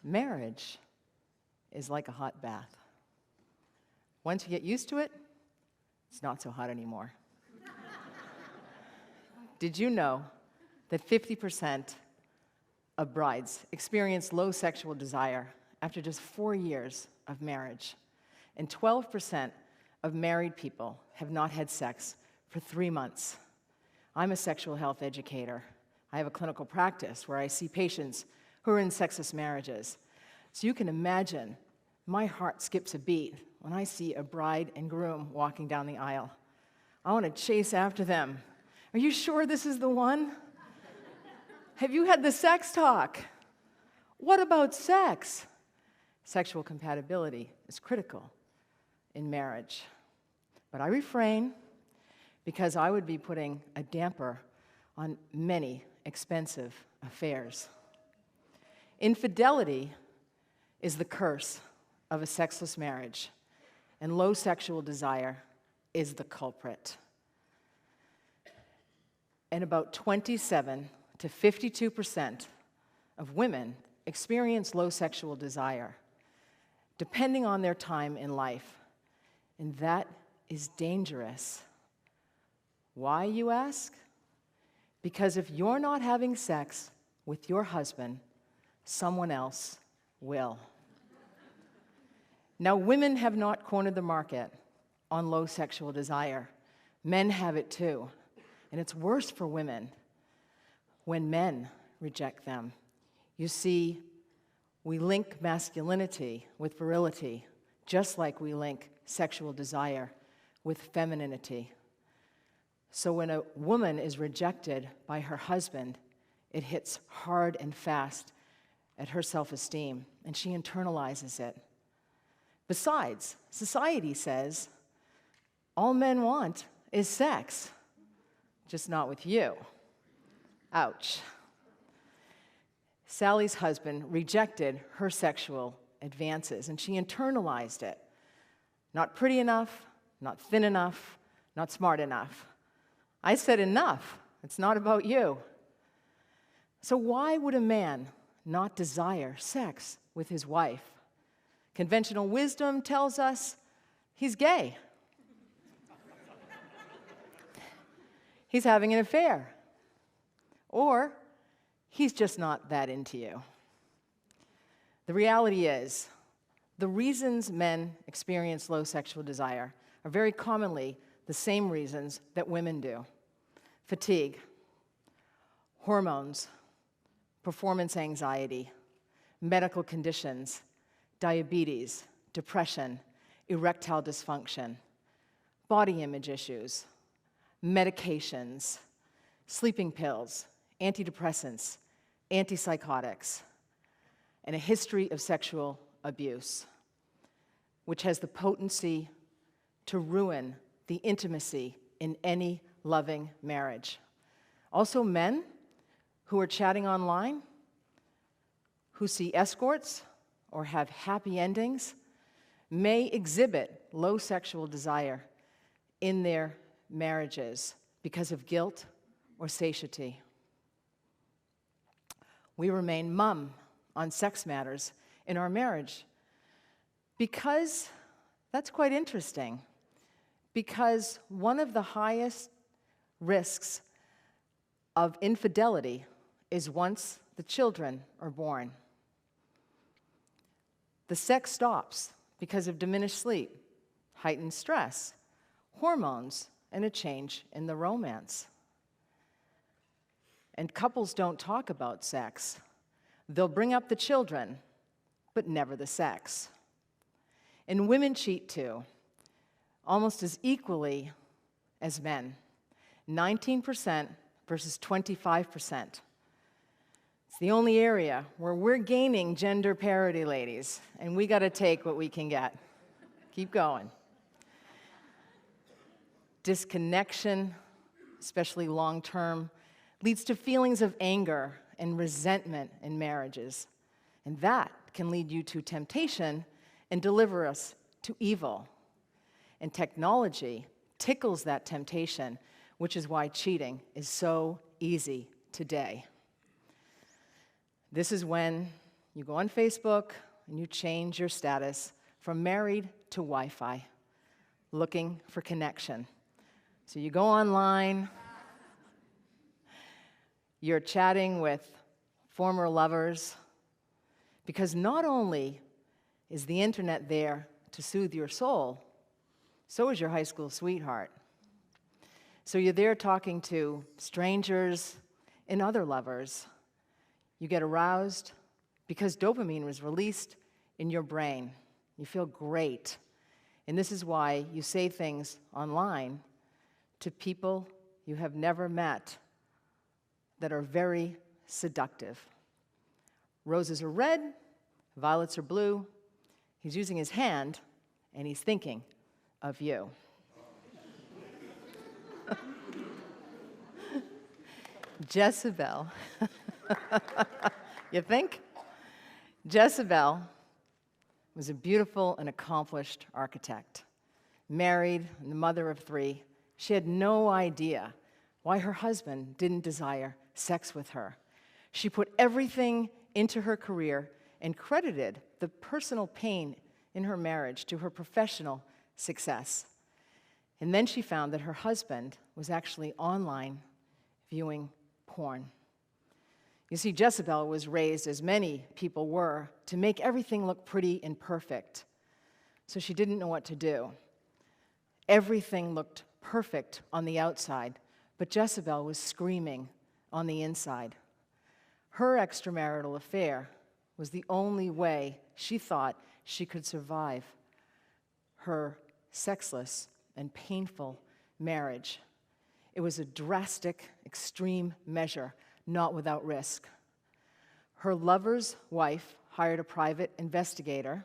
Marriage is like a hot bath. Once you get used to it, it's not so hot anymore. Did you know that 50% of brides experience low sexual desire after just 4 years of marriage? And 12% of married people have not had sex for 3 months. I'm a sexual health educator. I have a clinical practice where I see patients who are in sexless marriages. So you can imagine my heart skips a beat when I see a bride and groom walking down the aisle. I want to chase after them. Are you sure this is the one? Have you had the sex talk? What about sex? Sexual compatibility is critical in marriage. But I refrain because I would be putting a damper on many expensive affairs. Infidelity is the curse of a sexless marriage, and low sexual desire is the culprit. And about 27 to 52% of women experience low sexual desire, depending on their time in life. And that is dangerous. Why, you ask? Because if you're not having sex with your husband, someone else will. Now, women have not cornered the market on low sexual desire. Men have it too. And it's worse for women when men reject them. You see, we link masculinity with virility, just like we link sexual desire with femininity. So when a woman is rejected by her husband, it hits hard and fast at her self-esteem, and she internalizes it. Besides, society says all men want is sex, just not with you. Ouch. Sally's husband rejected her sexual advances, and she internalized it. Not pretty enough, not thin enough, not smart enough. I said enough. It's not about you. So why would a man not desire sex with his wife? Conventional wisdom tells us he's gay. He's having an affair. Or he's just not that into you. The reality is, the reasons men experience low sexual desire are very commonly the same reasons that women do. Fatigue, hormones, performance anxiety, medical conditions, diabetes, depression, erectile dysfunction, body image issues, medications, sleeping pills, antidepressants, antipsychotics, and a history of sexual abuse, which has the potency to ruin the intimacy in any loving marriage. Also, men who are chatting online, who see escorts or have happy endings, may exhibit low sexual desire in their marriages because of guilt or satiety. We remain mum on sex matters in our marriage because that's quite interesting. Because one of the highest risks of infidelity is once the children are born. The sex stops because of diminished sleep, heightened stress, hormones, and a change in the romance. And couples don't talk about sex. They'll bring up the children, but never the sex. And women cheat too, almost as equally as men. 19% versus 25%. It's the only area where we're gaining gender parity, ladies, and we got to take what we can get. Keep going. Disconnection, especially long-term, leads to feelings of anger and resentment in marriages. And that can lead you to temptation and deliver us to evil. And technology tickles that temptation, which is why cheating is so easy today. This is when You go on Facebook and you change your status from married to Wi-Fi, looking for connection. So you go online, you're chatting with former lovers, because not only is the internet there to soothe your soul, so is your high school sweetheart. So you're there talking to strangers and other lovers. You get aroused because dopamine was released in your brain. You feel great. And this is why you say things online to people you have never met that are very seductive. Roses are red, violets are blue. He's using his hand, and he's thinking of you. Jezebel. You think? Jezebel was a beautiful and accomplished architect. Married and the mother of 3, she had no idea why her husband didn't desire sex with her. She put everything into her career and credited the personal pain in her marriage to her professional success. And then she found that her husband was actually online viewing porn. You see, Jezebel was raised, as many people were, to make everything look pretty and perfect. So she didn't know what to do. Everything looked perfect on the outside, but Jezebel was screaming on the inside. Her extramarital affair was the only way she thought she could survive her sexless and painful marriage. It was a drastic, extreme measure, not without risk. Her lover's wife hired a private investigator,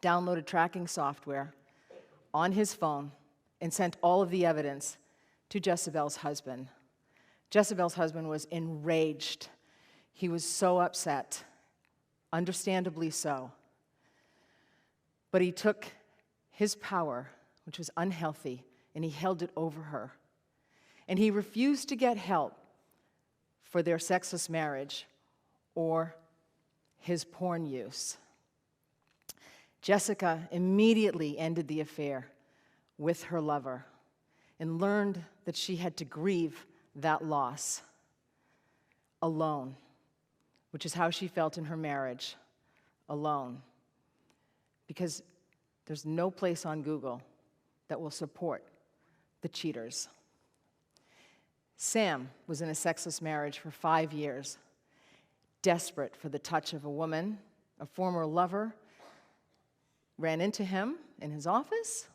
downloaded tracking software on his phone, and sent all of the evidence to Jezebel's husband. Jezebel's husband was enraged. He was so upset, understandably so. But he took his power, which was unhealthy, and he held it over her. And he refused to get help for their sexless marriage or his porn use. Jessica immediately ended the affair with her lover and learned that she had to grieve that loss alone, which is how she felt in her marriage, alone. Because there's no place on Google that will support the cheaters. Sam was in a sexless marriage for 5 years, desperate for the touch of a woman. A former lover ran into him in his office,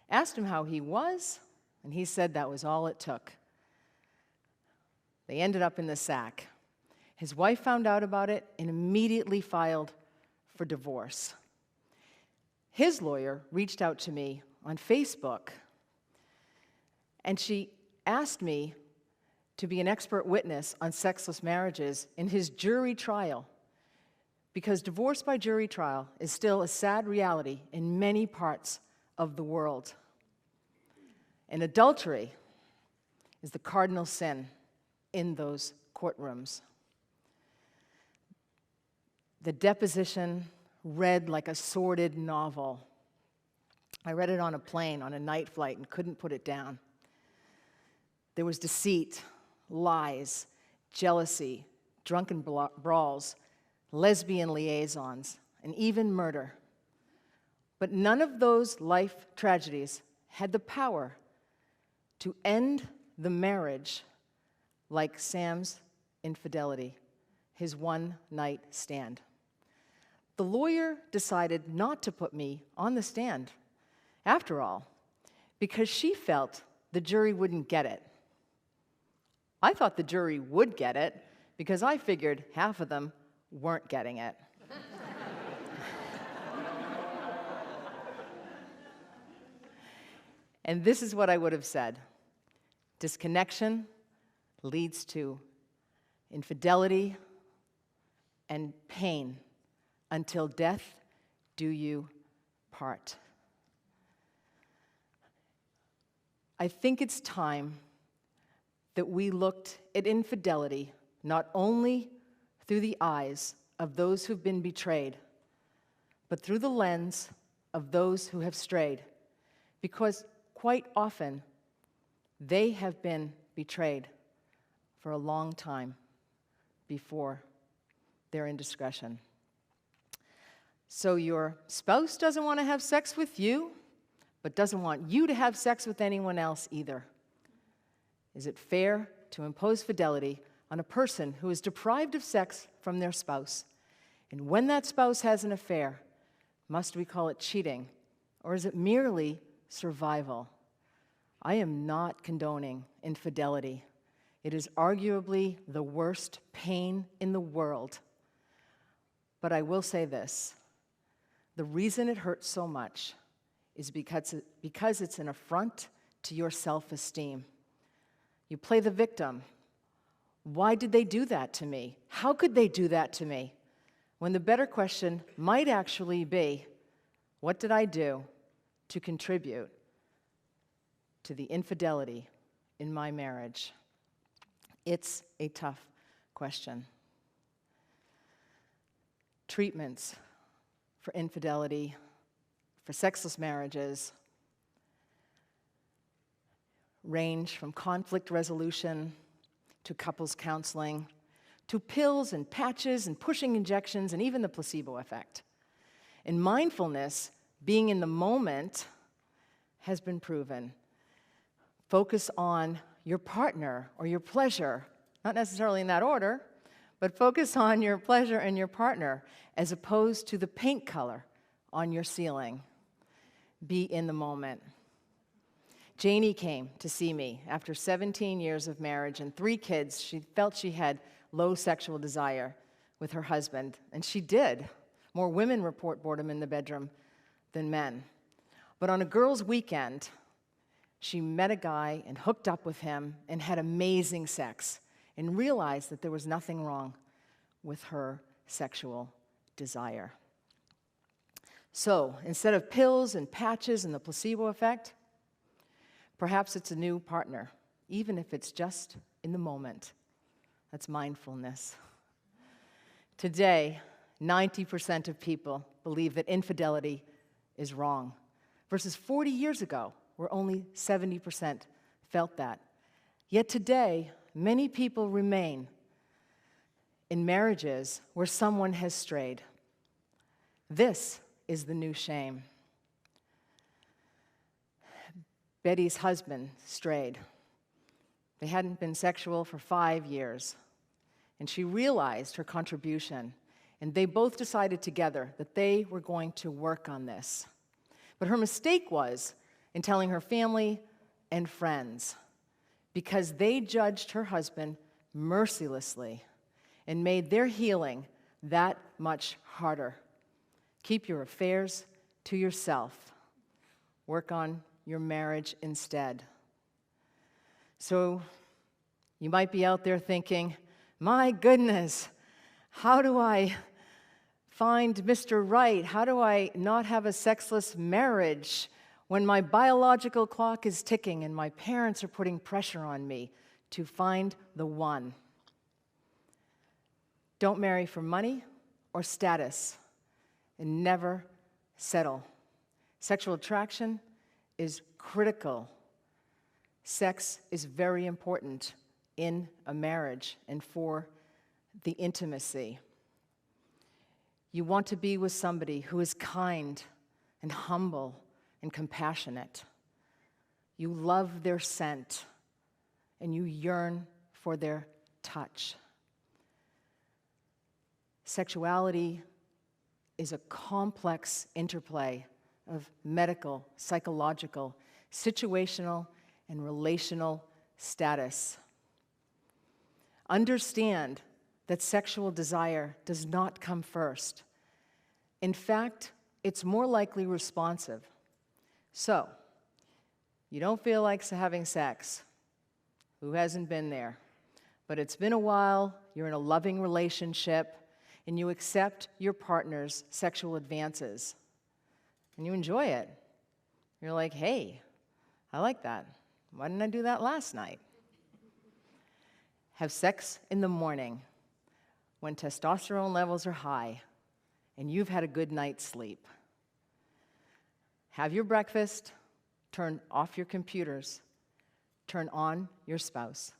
asked him how he was, and he said that was all it took. They ended up in the sack. His wife found out about it and immediately filed for divorce. His lawyer reached out to me on Facebook, and she asked me to be an expert witness on sexless marriages in his jury trial, because divorce by jury trial is still a sad reality in many parts of the world. And adultery is the cardinal sin in those courtrooms. The deposition read like a sordid novel. I read it on a plane, on a night flight, and couldn't put it down. There was deceit, lies, jealousy, drunken brawls, lesbian liaisons, and even murder. But none of those life tragedies had the power to end the marriage like Sam's infidelity, his one-night stand. The lawyer decided not to put me on the stand, after all, because she felt the jury wouldn't get it. I thought the jury would get it because I figured half of them weren't getting it. And this is what I would have said. Disconnection leads to infidelity and pain until death do you part. I think it's time that we looked at infidelity not only through the eyes of those who've been betrayed, but through the lens of those who have strayed, because quite often they have been betrayed for a long time before their indiscretion. So your spouse doesn't want to have sex with you, but doesn't want you to have sex with anyone else either. Is it fair to impose fidelity on a person who is deprived of sex from their spouse? And when that spouse has an affair, must we call it cheating, or is it merely survival? I am not condoning infidelity. It is arguably the worst pain in the world. But I will say this. The reason it hurts so much is because it's an affront to your self-esteem. You play the victim. Why did they do that to me? How could they do that to me? When the better question might actually be, what did I do to contribute to the infidelity in my marriage? It's a tough question. Treatments for infidelity, for sexless marriages, range from conflict resolution to couples counseling, to pills and patches and pushing injections and even the placebo effect. And mindfulness, being in the moment, has been proven. Focus on your partner or your pleasure, not necessarily in that order, but focus on your pleasure and your partner as opposed to the paint color on your ceiling. Be in the moment. Janie came to see me after 17 years of marriage and 3 kids. She felt she had low sexual desire with her husband, and she did. More women report boredom in the bedroom than men. But on a girls' weekend, she met a guy and hooked up with him and had amazing sex and realized that there was nothing wrong with her sexual desire. So instead of pills and patches and the placebo effect, perhaps it's a new partner, even if it's just in the moment. That's mindfulness. Today, 90% of people believe that infidelity is wrong, versus 40 years ago, where only 70% felt that. Yet today, many people remain in marriages where someone has strayed. This is the new shame. Betty's husband strayed. They hadn't been sexual for 5 years, and she realized her contribution, and they both decided together that they were going to work on this. But her mistake was in telling her family and friends, because they judged her husband mercilessly and made their healing that much harder. Keep your affairs to yourself. Work on your marriage instead. So you might be out there thinking, my goodness, how do I find Mr. Right? How do I not have a sexless marriage when my biological clock is ticking and my parents are putting pressure on me to find the one? Don't marry for money or status, and never settle. Sexual attraction is critical. Sex is very important in a marriage and for the intimacy. You want to be with somebody who is kind and humble and compassionate. You love their scent and you yearn for their touch. Sexuality is a complex interplay of medical, psychological, situational, and relational status. Understand that sexual desire does not come first. In fact, it's more likely responsive. So, you don't feel like having sex. Who hasn't been there? But it's been a while, you're in a loving relationship, and you accept your partner's sexual advances, and you enjoy it. You're like, hey, I like that. Why didn't I do that last night? Have sex in the morning when testosterone levels are high and you've had a good night's sleep. Have your breakfast, turn off your computers, turn on your spouse,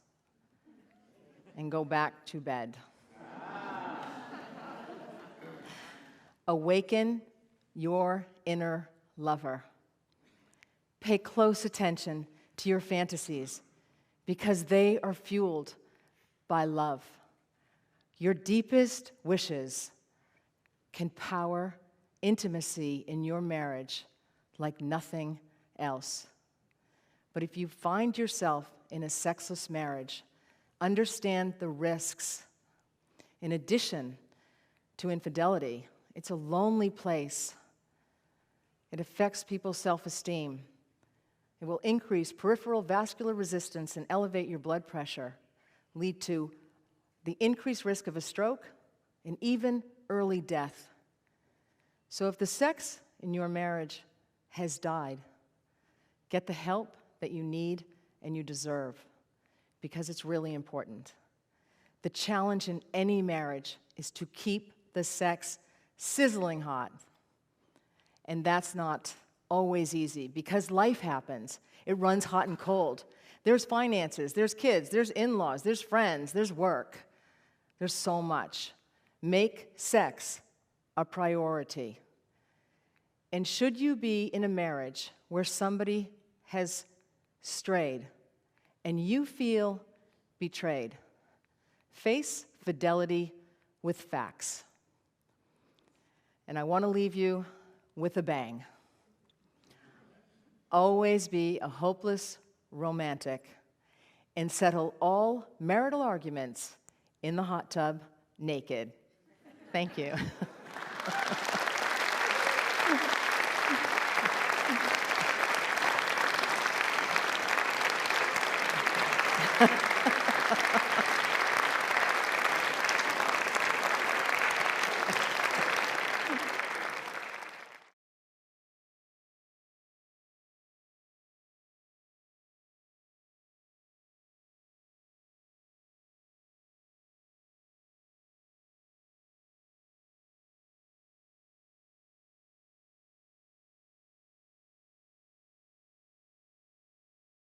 and go back to bed. Awaken your inner lover. Pay close attention to your fantasies because they are fueled by love. Your deepest wishes can power intimacy in your marriage like nothing else. But if you find yourself in a sexless marriage, understand the risks. In addition to infidelity, it's a lonely place. It affects people's self-esteem. It will increase peripheral vascular resistance and elevate your blood pressure, lead to the increased risk of a stroke and even early death. So if the sex in your marriage has died, get the help that you need and you deserve, because it's really important. The challenge in any marriage is to keep the sex sizzling hot. And that's not always easy, because life happens. It runs hot and cold. There's finances, there's kids, there's in-laws, there's friends, there's work. There's so much. Make sex a priority. And should you be in a marriage where somebody has strayed and you feel betrayed, face fidelity with facts. And I want to leave you with a bang. Always be a hopeless romantic and settle all marital arguments in the hot tub naked. Thank you.